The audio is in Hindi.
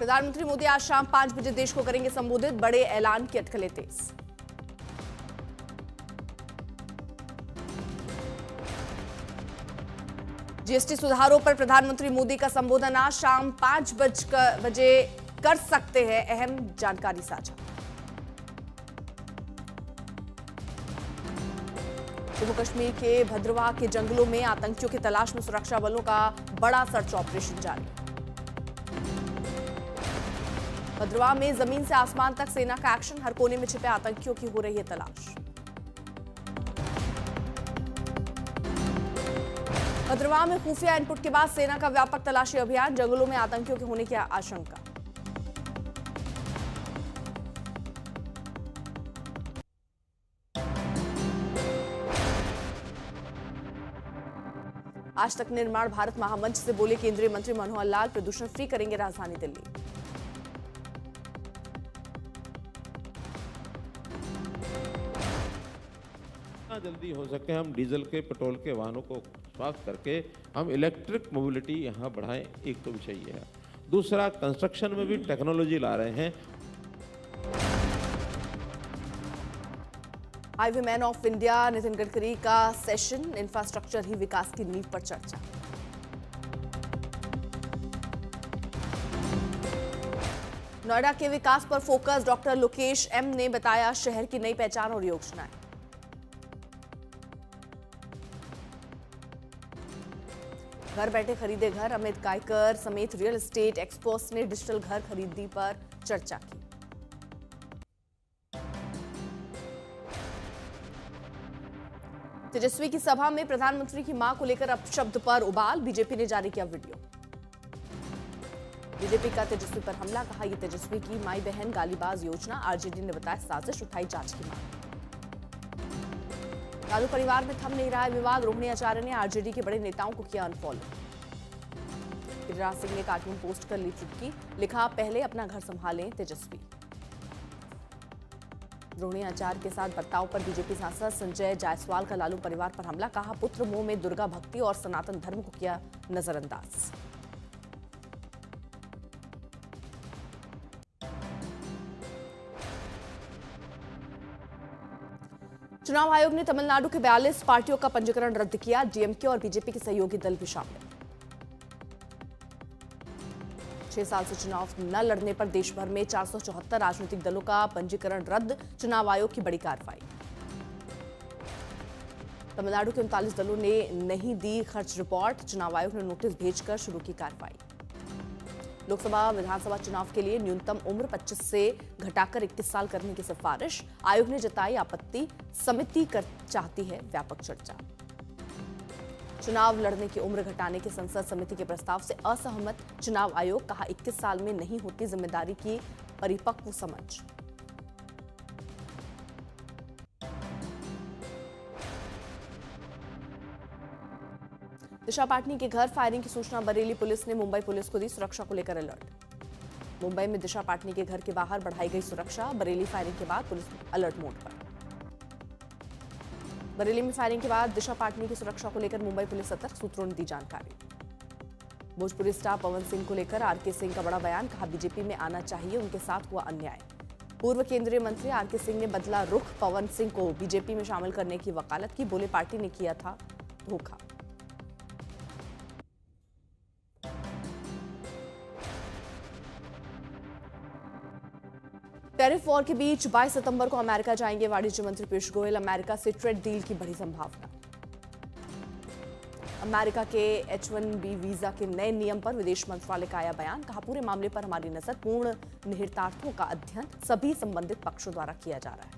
प्रधानमंत्री मोदी आज शाम 5 बजे देश को करेंगे संबोधित, बड़े ऐलान की अटकलें तेज। जीएसटी सुधारों पर प्रधानमंत्री मोदी का संबोधन आज शाम 5 बजे कर सकते हैं अहम जानकारी साझा। जम्मू कश्मीर के भद्रवाह के जंगलों में आतंकियों की तलाश में सुरक्षा बलों का बड़ा सर्च ऑपरेशन जारी। भद्रवाह में जमीन से आसमान तक सेना का एक्शन, हर कोने में छिपे आतंकियों की हो रही है तलाश। भद्रवाह में खुफिया इनपुट के बाद सेना का व्यापक तलाशी अभियान, जंगलों में आतंकियों के होने की आशंका। आज तक निर्माण भारत महामंच से बोले केंद्रीय मंत्री मनोहर लाल, प्रदूषण फ्री करेंगे राजधानी दिल्ली। जितना जल्दी हो सके हम डीजल के पेट्रोल के वाहनों को समाप्त करके हम इलेक्ट्रिक मोबिलिटी यहाँ बढ़ाएं, एक तो विषय ये है। दूसरा, कंस्ट्रक्शन में भी टेक्नोलॉजी ला रहे हैं। Highway man of India Nitin Gadkari का सेशन, इंफ्रास्ट्रक्चर ही विकास की नींव पर चर्चा। नोएडा के विकास पर फोकस, डॉक्टर लोकेश एम ने बताया शहर की नई पहचान और योजनाएं। घर बैठे खरीदे घर, अमित कायकर समेत रियल एस्टेट एक्सपर्ट्स ने डिजिटल घर खरीदी पर चर्चा की। तेजस्वी की सभा में प्रधानमंत्री की मां को लेकर अपशब्द पर उबाल, बीजेपी ने जारी किया वीडियो। बीजेपी का तेजस्वी पर हमला, कहा यह तेजस्वी की माई बहन गालीबाज योजना, आरजेडी ने बताया साजिश, उठाई जांच की मांग। लालू परिवार में थम नहीं रहा है विवाद, रोहिणी आचार्य ने आरजेडी के बड़े नेताओं को किया अनफॉलो। गिरिराज सिंह ने कार्टून पोस्ट कर ली चुटकी, लिखा पहले अपना घर संभालें तेजस्वी। रोहिणी आचार्य के साथ बर्ताव पर बीजेपी सांसद संजय जायसवाल का लालू परिवार पर हमला, कहा पुत्र मोह में दुर्गा भक्ति और सनातन धर्म को किया नजरअंदाज। चुनाव आयोग ने तमिलनाडु के 42 पार्टियों का पंजीकरण रद्द किया, डीएमके और बीजेपी के सहयोगी दल भी शामिल। 6 साल से चुनाव न लड़ने पर देश भर में 474 राजनीतिक दलों का पंजीकरण रद्द, चुनाव आयोग की बड़ी कार्रवाई। तमिलनाडु के 39 दलों ने नहीं दी खर्च रिपोर्ट, चुनाव आयोग ने नोटिस भेजकर शुरू की कार्रवाई। लोकसभा विधानसभा चुनाव के लिए न्यूनतम उम्र 25 से घटाकर 21 साल करने की सिफारिश, आयोग ने जताई आपत्ति, समिति चाहती है व्यापक चर्चा। चुनाव लड़ने की उम्र घटाने के संसद समिति के प्रस्ताव से असहमत चुनाव आयोग, कहा 21 साल में नहीं होती जिम्मेदारी की परिपक्व समझ। दिशा पाटनी के घर फायरिंग की सूचना, बरेली पुलिस ने मुंबई पुलिस को दी, सुरक्षा को लेकर अलर्ट। मुंबई में दिशा पाटनी के घर के बाहर बढ़ाई गई सुरक्षा, बरेली फायरिंग के बाद पुलिस अलर्ट मोड पर। बरेली में फायरिंग के बाद दिशा पाटनी की सुरक्षा को लेकर मुंबई पुलिस सतर्क, सूत्रों ने दी जानकारी। भोजपुरी स्टार पवन सिंह को लेकर आरके सिंह का बड़ा बयान, कहा बीजेपी में आना चाहिए, उनके साथ हुआ अन्याय। पूर्व केंद्रीय मंत्री आरके सिंह ने बदला रुख, पवन सिंह को बीजेपी में शामिल करने की वकालत की, बोले पार्टी ने किया था धोखा। टैरिफ वॉर के बीच 22 सितंबर को अमेरिका जाएंगे वाणिज्य मंत्री पीयूष गोयल, अमेरिका से ट्रेड डील की बड़ी संभावना। अमेरिका के H-1B वीजा के नए नियम पर विदेश मंत्रालय का आया बयान, कहा पूरे मामले पर हमारी नजर, पूर्ण निहितार्थों का अध्ययन सभी संबंधित पक्षों द्वारा किया जा रहा है।